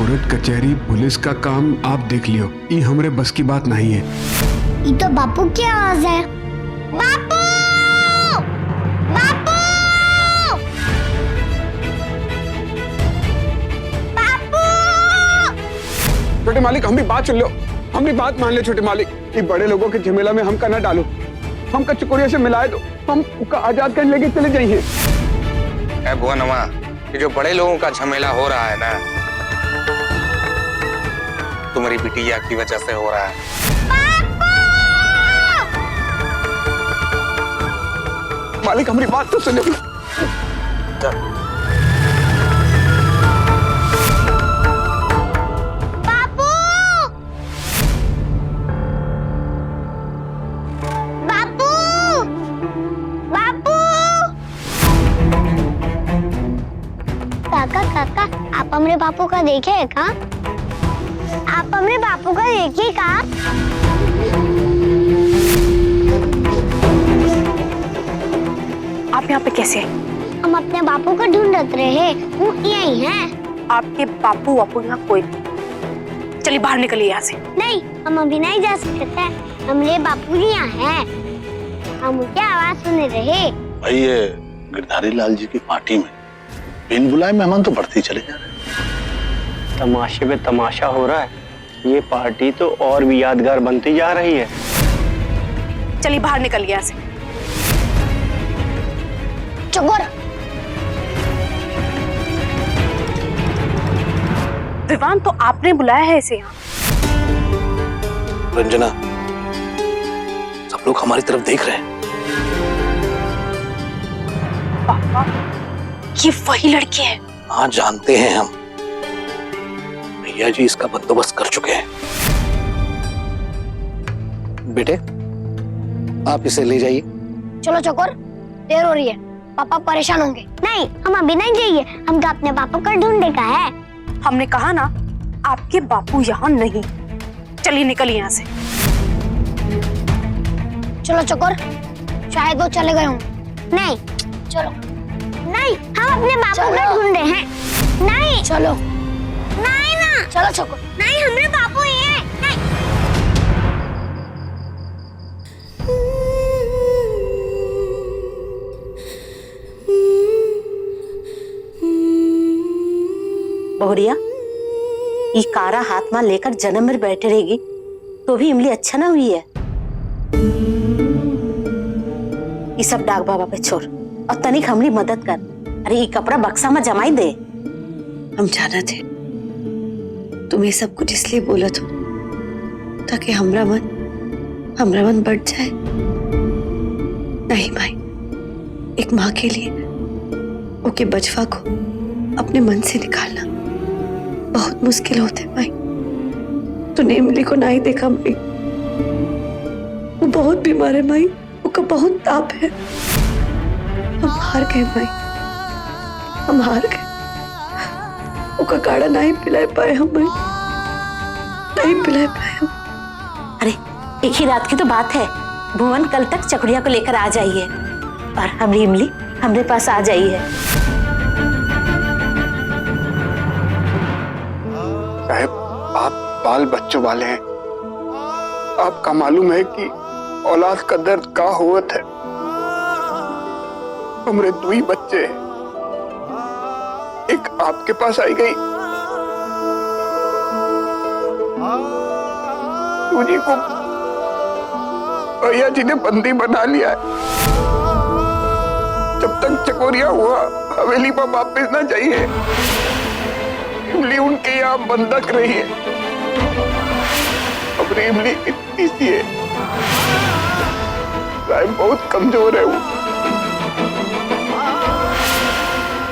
Court कचहरी police का काम आप देख लियो, ये हमरे बस की बात नहीं है। ये तो बापू की आवाज है। बापू! बापू! बापू! छोटे मालिक, हम भी बात सुन लो, हम भी बात मान ले। छोटे मालिक, ये बड़े लोगों के झमेला में हमका ना डालो, हमका चकोरिया से मिलाए दो, हम उसका आजाद कर लेके चले जाइए। भुवनवा, ये जो बड़े लोगों का झमेला हो रहा है ना, तुम्हारी बिटिया की वजह से हो रहा है। मालिक, हमारी बात तो सुनो। बापू! बापू! बापू! काका काका, आप हमारे बापू का देखे है का? आप हमारे बापू का देखिए का? आप यहाँ पे कैसे? हम अपने बापू को ढूंढ रहे हैं, वो यही हैं। आपके बापू वापू यहाँ कोई नहीं। चलिए बाहर निकलिए यहाँ से। नहीं, हम अभी नहीं जा सकते, हमारे बापू यहाँ हैं। हम उनकी आवाज सुन रहे। भाई, ये गिरधारी लाल जी की पार्टी में बिन बुलाए मेहमान तो बढ़ते ही चले जा रहे हैं। तमाशे पे तमाशा हो रहा है, ये पार्टी तो और भी यादगार बनती जा रही है। चलिए बाहर निकलिए यहाँ से। चकोर! विवान, तो आपने बुलाया है इसे यहाँ? रंजना, सब लोग हमारी तरफ देख रहे हैं। पापा, ये वही लड़की है। हाँ, जानते हैं हम। भैया जी इसका बंदोबस्त कर चुके हैं। बेटे, आप इसे ले जाइए। चलो चकोर, देर हो रही है, पापा परेशान होंगे। नहीं, हम अभी नहीं जाइए, हमको अपने बापू को ढूंढने का है। हमने कहा ना, आपके बापू यहाँ नहीं। चलिए निकलिए यहाँ से। चलो चकोर, शायद वो चले गए होंगे। नहीं, चलो। नहीं, हम अपने बापू को ढूंढ रहे हैं। नहीं, चलो। नहीं ना, चलो चकोर। नहीं, हमारे बापू ही हैं। नहीं। बहुरिया, ये कारा हाथ में लेकर जन्म में बैठे रहेगी तो भी इमली अच्छा ना हुई है। ये सब डाक बाबा पे छोड़ और तनिक हमरी मदद कर। अरे ये कपड़ा बक्सा में जमाई दे। हम जाना थे तुम्हें सब कुछ इसलिए बोला तो ताकि हमरा मन बढ़ जाए। नहीं माई, एक माँ के लिए ओके बचवा को अपने मन से निकालना बहुत मुश्किल होते माई। तूने इमली को नहीं देखा माई, वो बहुत बीमार है माई, उसका बहुत ताप है। हम हार गए माई, हम हार गए। उसका काढ़ा नहीं पिला पाए हम माई, नहीं पिला पाए हम। अरे एक ही रात की तो बात है। भुवन कल तक चकुड़िया को लेकर आ जाइए और हमारी इमली हमारे पास आ जाइए। साहब, आप बाल बच्चों वाले हैं, आपका मालूम है कि औलाद का दर्द का होत है। हमरे दो ही बच्चे हैं, एक आपके पास आई गई, दूजी को भैया जी ने बंदी बना लिया है। जब तक चकोरिया हुआ हवेली पर वापस ना जाइए, इमली उनके यहाँ बंधक रही है। अब इमली इतनी सी है, साहब बहुत कमजोर है वो,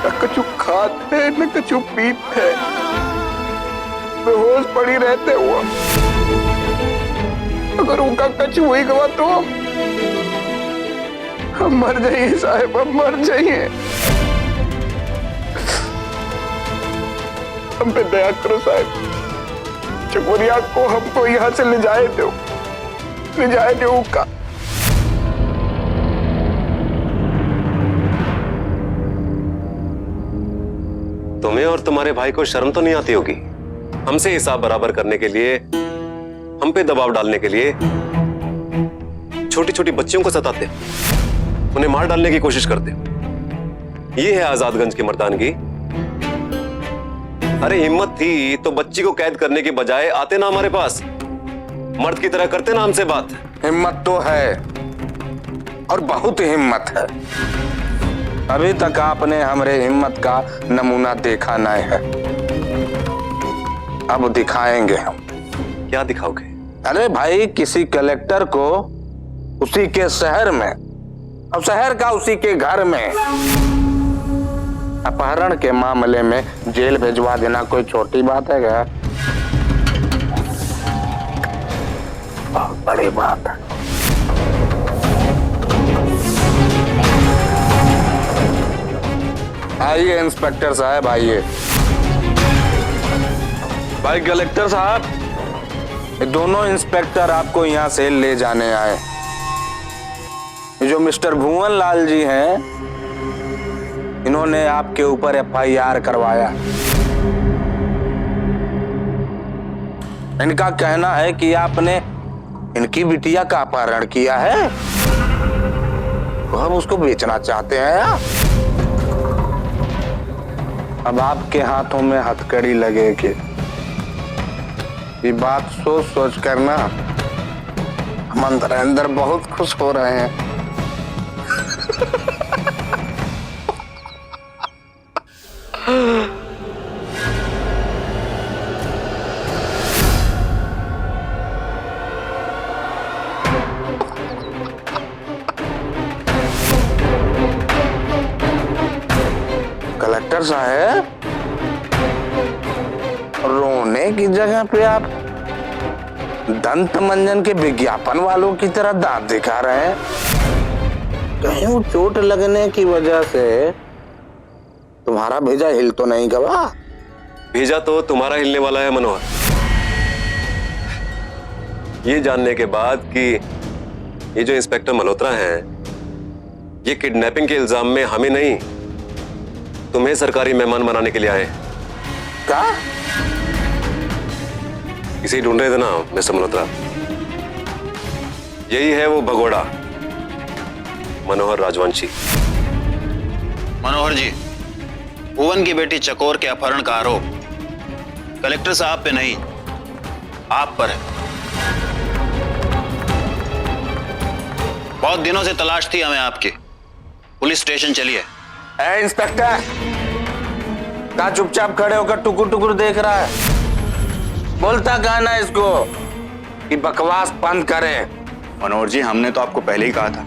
न कछु खाते है न कछु पीते है, बेहोश पड़ी रहते हुआ। अगर उनका कछु हुई गवा तो हम मर जाइए साहब, हम मर जाइए। हम पे दया करो साहब, चकोरिया को हमको यहाँ से ले जाए दो का। तुम्हें और तुम्हारे भाई को शर्म तो नहीं आती होगी? हमसे हिसाब बराबर करने के लिए, हम पे दबाव डालने के लिए छोटी छोटी बच्चियों को सताते, उन्हें मार डालने की कोशिश करते। ये है आजादगंज की मर्दानगी। अरे हिम्मत थी तो बच्ची को कैद करने के बजाय आते ना हमारे पास, मर्द की तरह करते ना हमसे बात। हिम्मत तो है और बहुत हिम्मत है। अभी तक आपने हमारे हिम्मत का नमूना देखा नहीं है, अब दिखाएंगे हम। क्या दिखाओगे? अरे भाई, किसी कलेक्टर को उसी के शहर में और शहर का उसी के घर में अपहरण के मामले में जेल भेजवा देना कोई छोटी बात है क्या? बहुत बड़ी बात है। आइए इंस्पेक्टर साहब, आइए। भाई कलेक्टर साहब, ये दोनों इंस्पेक्टर आपको यहाँ से ले जाने आए। ये जो मिस्टर भुवन लाल जी हैं, इन्होंने आपके ऊपर FIR करवाया। इनका कहना है कि आपने इनकी बिटिया का अपहरण किया है, तो हम उसको बेचना चाहते हैं। अब आपके हाथों में हथकड़ी लगेगी। ये बात सोच सोच कर ना हम अंदर अंदर बहुत खुश हो रहे हैं। कलेक्टर साहब, रोने की जगह पे आप दंत मंजन के विज्ञापन वालों की तरह दांत दिखा रहे हैं। कहीं वो चोट लगने की वजह से तुम्हारा भेजा हिल तो नहीं गवा? भेजा तो तुम्हारा हिलने वाला है मनोहर। ये जानने के बाद कि ये जो इंस्पेक्टर मल्होत्रा हैं, ये किडनैपिंग के इल्जाम में हमें नहीं, तुम्हें सरकारी मेहमान बनाने के लिए आए। क्या? इसे ढूंढ रहे थे ना मिस्टर मल्होत्रा? यही है वो भगोड़ा, मनोहर राजवंशी। मनोहर जी, भुवन की बेटी चकोर के अपहरण का आरोप कलेक्टर साहब पे नहीं, आप पर है। बहुत दिनों से तलाश थी हमें आपकी। पुलिस स्टेशन चलिए। इंस्पेक्टर, कहाँ चुपचाप खड़े होकर टुकुर टुकुर देख रहा है? बोलता कहाँ ना इसको कि बकवास बंद करे। मनोहर जी, हमने तो आपको पहले ही कहा था,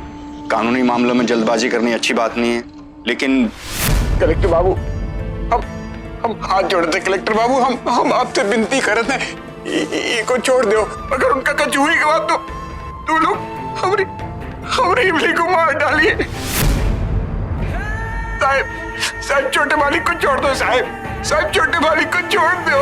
कानूनी मामलों में जल्दबाजी करनी अच्छी बात नहीं है, लेकिन कलेक्टर बाबू, हम हाथ जोड़ते कलेक्टर बाबू, हम आपसे विनती करते हैं, इनको छोड़ दो। अगर उनका कुछ हुई के बाद तो लोग हमारी इमली को मार डालिए। साहब छोटे मालिक को छोड़ दो। साहब छोटे मालिक को छोड़ दो।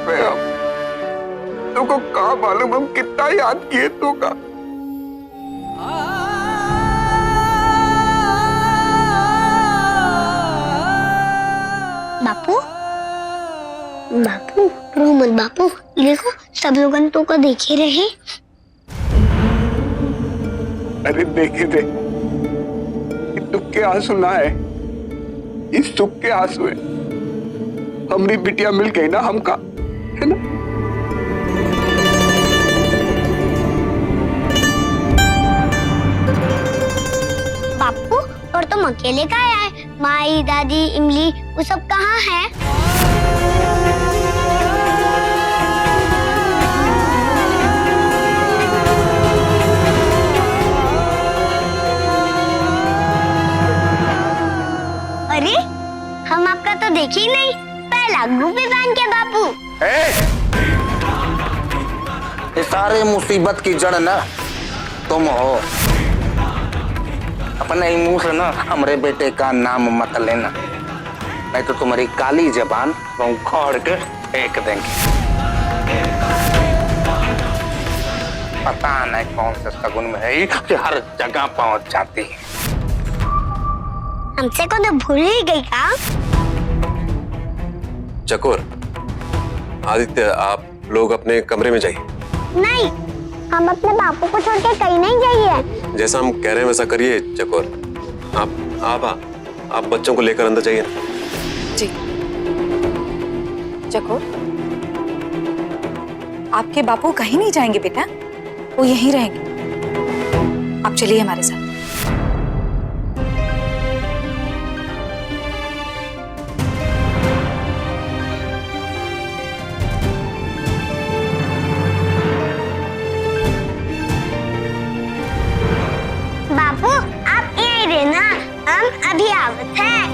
पे हम। तुमको कहाँ मालूम हम कितना याद किए तू का। बापू बापू रो मत बापू, देखो सब लोग तो को देख ही रहे। अरे देखे थे, दुख के आंसू ना है, इस सुख के आंसू है। हमारी बिटिया मिल गई ना हमका, है ना। बापू और तुम अकेले कहाँ आए? माई दादी इमली वो सब कहाँ है? अरे हम आपका तो देखे ही नहीं, पहला ग्रुप विवान के बापू। ये सारे मुसीबत की जड़ ना तुम हो। अपने ही मुंह से ना हमारे बेटे का नाम मत लेना, नहीं तो तुम्हारी काली जबान खोड़ के फेंक देंगे। पता नहीं कौन से सगुन में है कि हर जगह पहुंच जाती है। हमसे को तो भूल ही गई का? चकोर, आदित्य, आप लोग अपने कमरे में जाइए। नहीं, हम अपने बापू को छोड़ के कहीं नहीं जाइए। जैसा हम कह रहे हैं वैसा करिए चकोर। आप बच्चों को लेकर अंदर जाइए। जी चकोर, आपके बापू कहीं नहीं जाएंगे बेटा, वो यहीं रहेंगे। आप चलिए हमारे साथ। बापू आप यहीं रहना, हम अभी आवत हैं।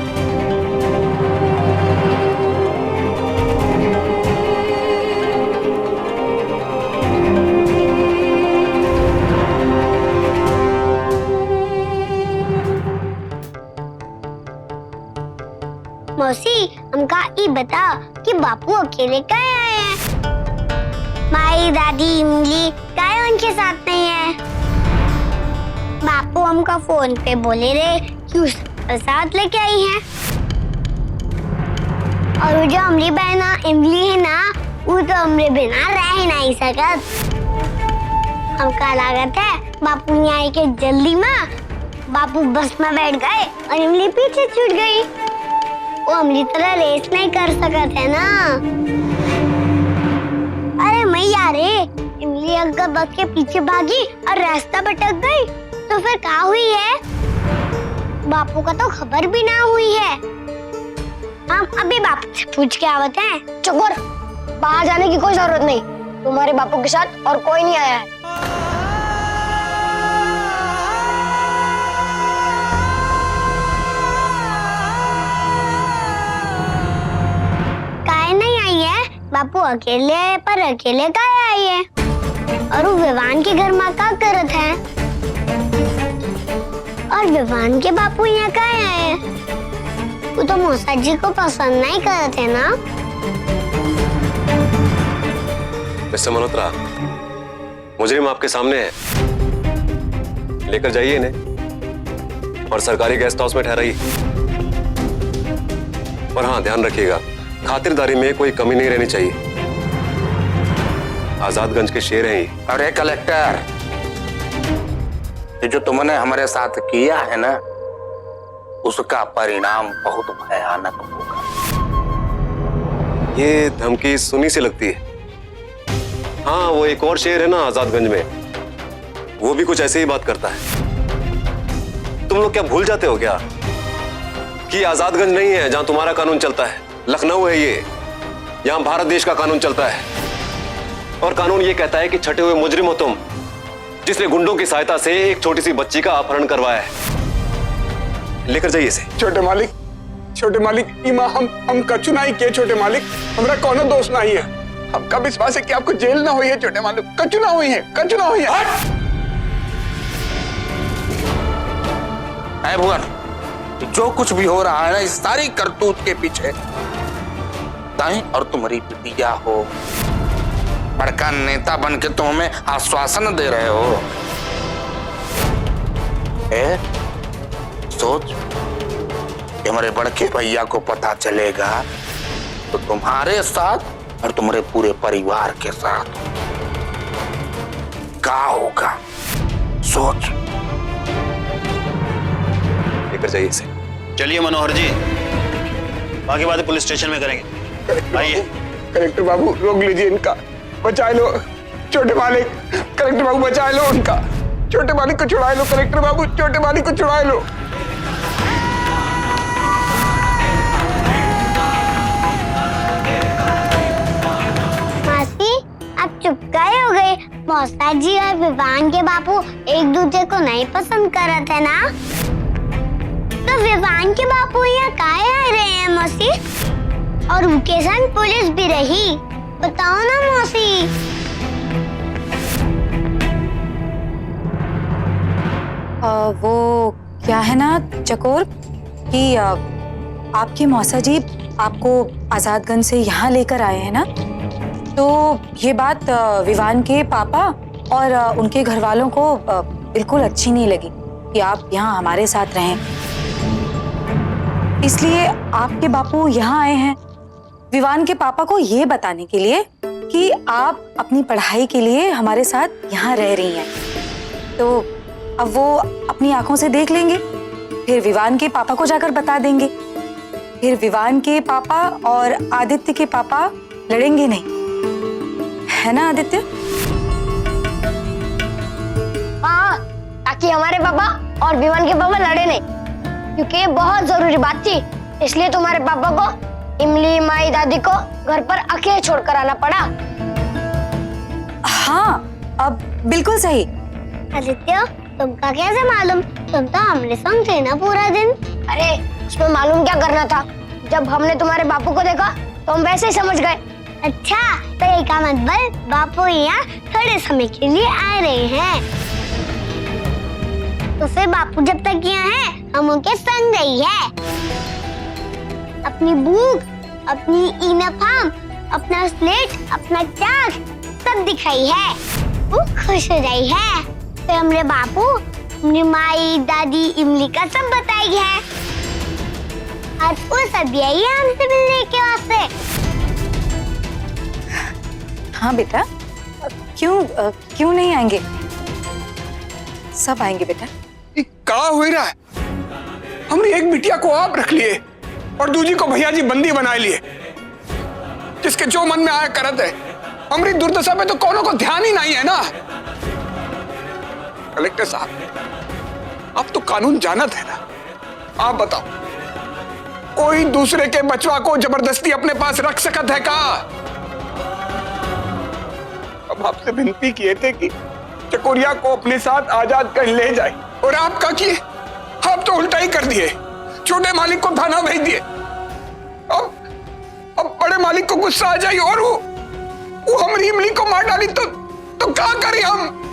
मौसी हमका ये बताओ कि बापू अकेले कहाँ आए हैं? माई दादी इमली काहे उनके साथ नहीं है? बापू हमका फोन पे बोले रहे कि उस साथ लेके आई हैं। और वो जो हमारी बहना इमली है ना, वो तो हमरे बिना रह ही नहीं सकत। हमका लागत है बापू नहीं आए के जल्दी में बापू बस में बैठ गए और इमली पीछे छूट गई। वो हमारी तरह रेस नहीं कर सकत है ना। अरे मैया रे, इमली अगर बस के पीछे भागी और रास्ता भटक गई तो फिर क्या हुई है? बापू का तो खबर भी ना हुई है। हम अभी बापू से पूछ के आवत हैं। चकोर, बाहर जाने की कोई जरूरत नहीं, तुम्हारे बापू के साथ और कोई नहीं आया है। काहे नहीं आई है? बापू अकेले आए, पर अकेले काहे आई है? और वो विवान के घर में क्या करत है? और विवान के बापू यहाँ काहे आए? वो तो मौसा जी को पसंद नहीं करते ना। मिस्टर मल्होत्रा, मुजरिम आपके सामने है, लेकर जाइए इन्हें और सरकारी गेस्ट हाउस में ठहराइए। और हाँ, ध्यान रखिएगा, खातिरदारी में कोई कमी नहीं रहनी चाहिए। आजादगंज के शेर हैं ये। अरे कलेक्टर, ये जो तुमने हमारे साथ किया है ना, उसका परिणाम बहुत भयानक होगा। ये धमकी सुनी सी लगती है। हाँ, वो एक और शेर है ना आजादगंज में, वो भी कुछ ऐसे ही बात करता है। तुम लोग क्या भूल जाते हो क्या कि आजादगंज नहीं है जहां तुम्हारा कानून चलता है, लखनऊ है ये, यहां भारत देश का कानून चलता है। और कानून ये कहता है कि छठे हुए मुजरिम हो तुम, जिसने गुंडों की सहायता से एक छोटी सी बच्ची का अपहरण करवाया है। लेकर जाइए इसे। छोटे मालिक, इमा हम कछु नहीं किए छोटे मालिक, हमारा कोनो दोष नहीं है। हमका विश्वास है कि आपको जेल ना हुई है छोटे मालिक, कछु ना हुई है। भुवन, जो कुछ भी हो रहा है ना, इस सारी करतूत के पीछे ताई और तुम्हारी बिटिया हो, बड़का नेता बन के तुम हमें आश्वासन दे रहे हो। सोच कि हमारे बड़के भैया को पता चलेगा तो तुम्हारे साथ और तुम्हारे पूरे परिवार के साथ क्या होगा, सोच। लेकर जाइए इसे। चलिए मनोहर जी, बाकी बातें पुलिस स्टेशन में करेंगे। आइए। कलेक्टर बाबू रोक लीजिए इनका, बचा लो छोटे मालिक। कलेक्टर बाबू बचा लो उनका, छोटे मालिक को छुड़ा लो। कलेक्टर बाबू छोटे मालिक को छुड़ा लो। मासी आप चुप काहे हो गए? मौसा जी और विवान के बापू एक दूसरे को नहीं पसंद करते है ना? तो विवान के बापू यहाँ काहे आ रहे हैं मौसी? और उनके संग पुलिस भी रही, बताओ ना मौसी। वो क्या है ना चकोर कि आपके मौसा जी आपको आजादगंज से यहाँ लेकर आए हैं ना, तो ये बात विवान के पापा और उनके घर वालों को बिल्कुल अच्छी नहीं लगी कि आप यहाँ हमारे साथ रहें। इसलिए आपके बापू यहाँ आए हैं विवान के पापा को ये बताने के लिए कि आप अपनी पढ़ाई के लिए हमारे साथ यहाँ रह रही हैं। तो अब वो अपनी आंखों से देख लेंगे, फिर विवान के पापा को जाकर बता देंगे, फिर विवान के पापा और आदित्य के पापा लड़ेंगे नहीं, है ना आदित्य? हाँ, ताकि हमारे पापा और विवान के पापा लड़े नहीं, क्योंकि ये बहुत जरूरी बात थी। इसलिए तुम्हारे पापा को इमली माई दादी को घर पर अकेले छोड़कर आना पड़ा। हाँ, अब बिल्कुल सही। आदित्य तुमका कैसे मालूम? तुम तो हमने संग थे ना पूरा दिन। अरे उसमें मालूम क्या करना था, जब हमने तुम्हारे बापू को देखा तो हम वैसे ही समझ गए। अच्छा, तो ये का मतलब बापू यहाँ थोड़े समय के लिए आ रहे हैं, तो फिर बापू जब तक यहाँ है हम उनके संग गई है। अपनी बुक, अपनी यूनिफॉर्म, अपना स्लेट, अपना चाक सब दिखाई है। वो खुश हो गई है। फिर हमरे बापू अपनी माई दादी इमली का सब बताई है, और वो सब यही है हमसे मिलने के वास्ते। हाँ बेटा, क्यों नहीं आएंगे? सब आएंगे बेटा। क्या हो रहा है? हमने एक बिटिया को आप रख लिए और दूजी को भैया जी बंदी बना लिए, जिसके जो मन में आया करत है। हमारी दुर्दशा पे तो कोनो को ध्यान ही नहीं है ना। कलेक्टर साहब, आप तो कानून जानत है ना, आप बताओ, कोई दूसरे के बचवा को जबरदस्ती अपने पास रख सकत है का? अब आपसे विनती किए थे कि चकोरिया को अपने साथ आजाद कर ले जाए, और आप क्या किए? आप तो उल्टा ही कर दिए, छोटे मालिक को थाना भेज दिए। अब बड़े मालिक को गुस्सा आ जाए और वो हमारी इमली को मार डाली तो क्या करें हम?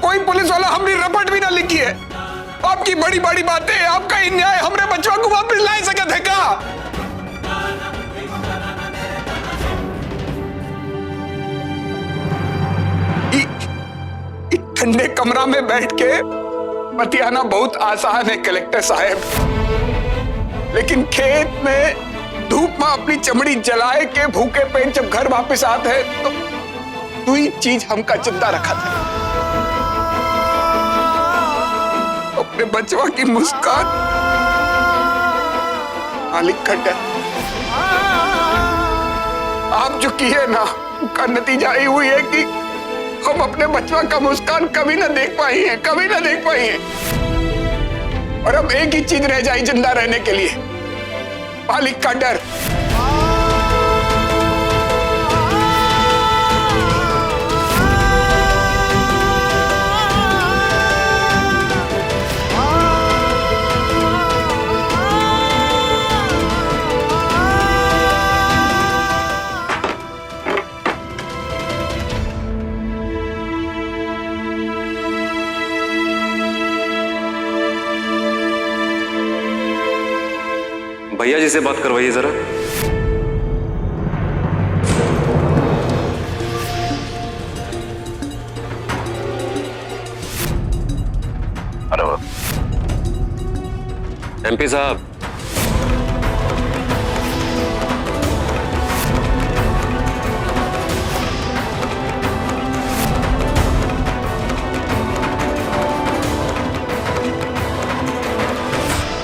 कोई पुलिस वाला हमारी रपट भी ना लिखी है। आपकी बड़ी बड़ी बातें, आपका अन्याय हमरे बच्चों को वापस ला सकते हैं का? ठंडे कमरा में बैठ के बतियाना बहुत आसान है कलेक्टर साहब, लेकिन खेत में धूप में अपनी चमड़ी जलाए के भूखे पेट जब घर वापस आते हैं तो कोई चीज हमका चिंता रखा था। अपने बचवा की मुस्कान, मालिक का डर। आप जो किए ना, उसका नतीजा ये हुई है कि हम अपने बचवा का मुस्कान कभी ना देख पाए हैं, कभी ना देख पाए हैं। और अब एक ही चीज रह जाए जिंदा रहने के लिए, मालिक का डर। भैया जी से बात करवाइए जरा। एमपी साहब,